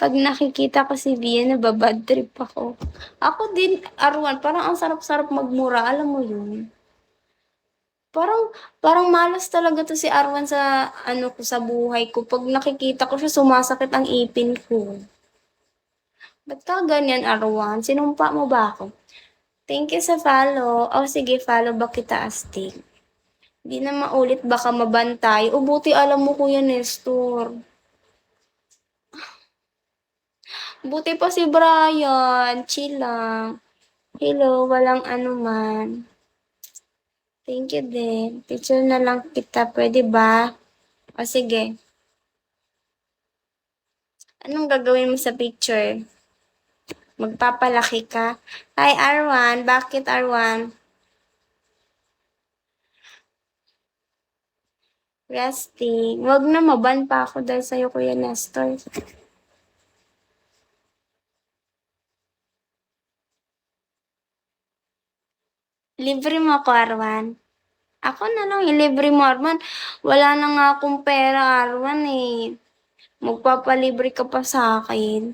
Pag nakikita ko si Bia, nababad trip ako. Ako din, Arwan, parang ang sarap-sarap magmura, alam mo yun? Parang, parang malas talaga to si Arwan sa, ano ko, sa buhay ko. Pag nakikita ko siya, sumasakit ang ipin ko. Ba't ka ganyan, Arwan? Sinumpa mo ba ako? Thank you sa follow. Oh, sige, follow ba kita, Astig? Di na maulit, baka mabantay. O, buti alam mo, Kuya Nestor. Buti pa si Brian. Chill lang. Hello, walang anuman. Thank you din. Picture na lang kita. Pwede ba? O, sige. Anong gagawin mo sa picture? Magpapalaki ka? Hi, Arwan. Bakit, Arwan? Resting. Wag na, maban pa ako dahil sa'yo, Kuya Nestor. Libre mo ako, Arwan. Ako na lang, ilibre mo, Arwan. Wala na nga akong pera, Arwan, eh. Magpapalibre ka pa sa akin.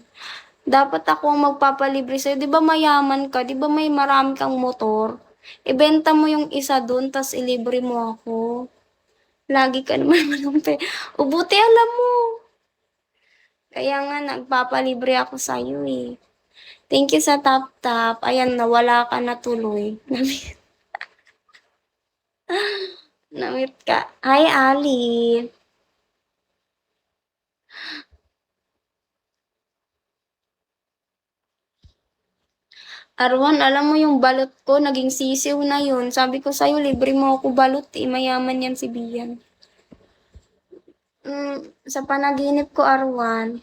Dapat ako ang magpapalibre sa'yo. Di ba mayaman ka? Di ba may marami kang motor? Ibenta mo yung isa dun, tas ilibre mo ako. Lagi ka naman walang pera. O buti alam mo. Kaya nga, nagpapalibre ako sa'yo eh. Thank you sa tap-tap. Ayan, nawala ka na tuloy. Namit ka. Hi, Ali. Arwan, alam mo yung balot ko, naging sisiw na yun. Sabi ko sa'yo, libre mo ako balot eh. Mayaman yan si Bian. Sa panaginip ko, Arwan.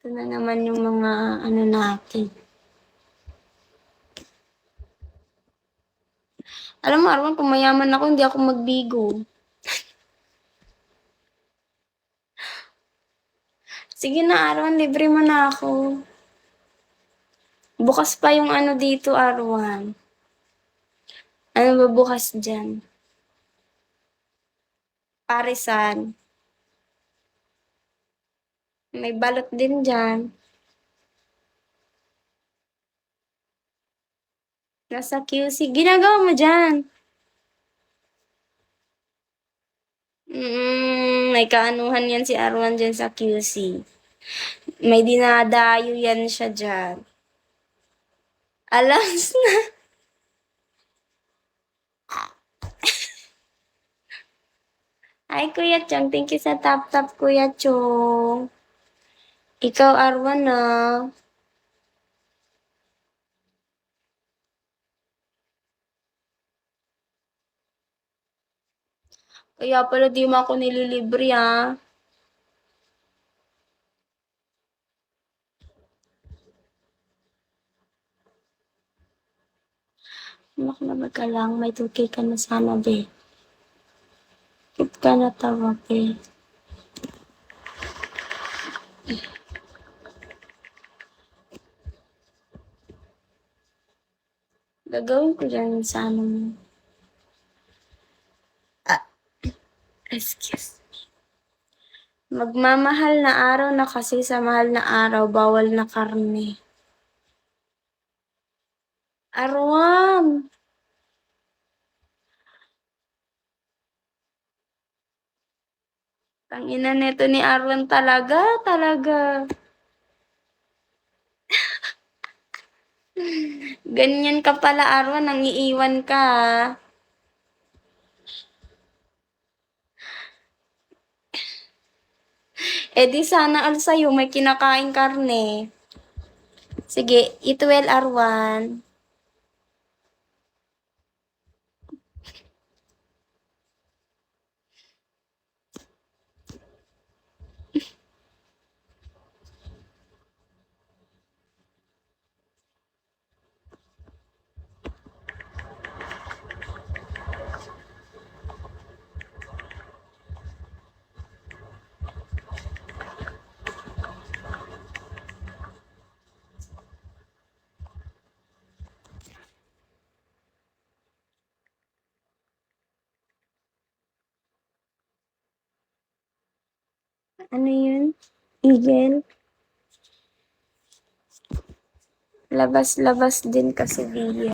Ito na naman yung mga ano natin. Alam mo, Arwan, kung mayaman ako, hindi ako magbigo. Sige na, Arwan, libre mo na ako. Bukas pa yung ano dito, Arwan. Ano ba bukas dyan? Parisan. May balot din dyan. Nasa QC. Ginagawa mo dyan. May kaanuhan yan si Arwan dyan sa QC. May dinadayo yan siya dyan. Alas na. Ay, Kuya Chong. Thank you sa tap-tap, Kuya Chong. Ikaw, Arwan, na. Kaya pala di mo ako nililibre, ah. Anak na ka lang. May 2K ka na sana, be. Keep ka na tawa, be. Gagawin ko dyan sa ano mo. Excuse. Magmamahal na araw na kasi sa mahal na araw, bawal na karne. Arwan! Ang ina neto ni Arwan talaga, talaga. Ganyan ka pala, Arwan, nang iiwan ka. Eh di sana al sa'yo may kinakain karne. Sige, eat well, Arwan. Ano yun? Eagle? Labas-labas din kasi diyan.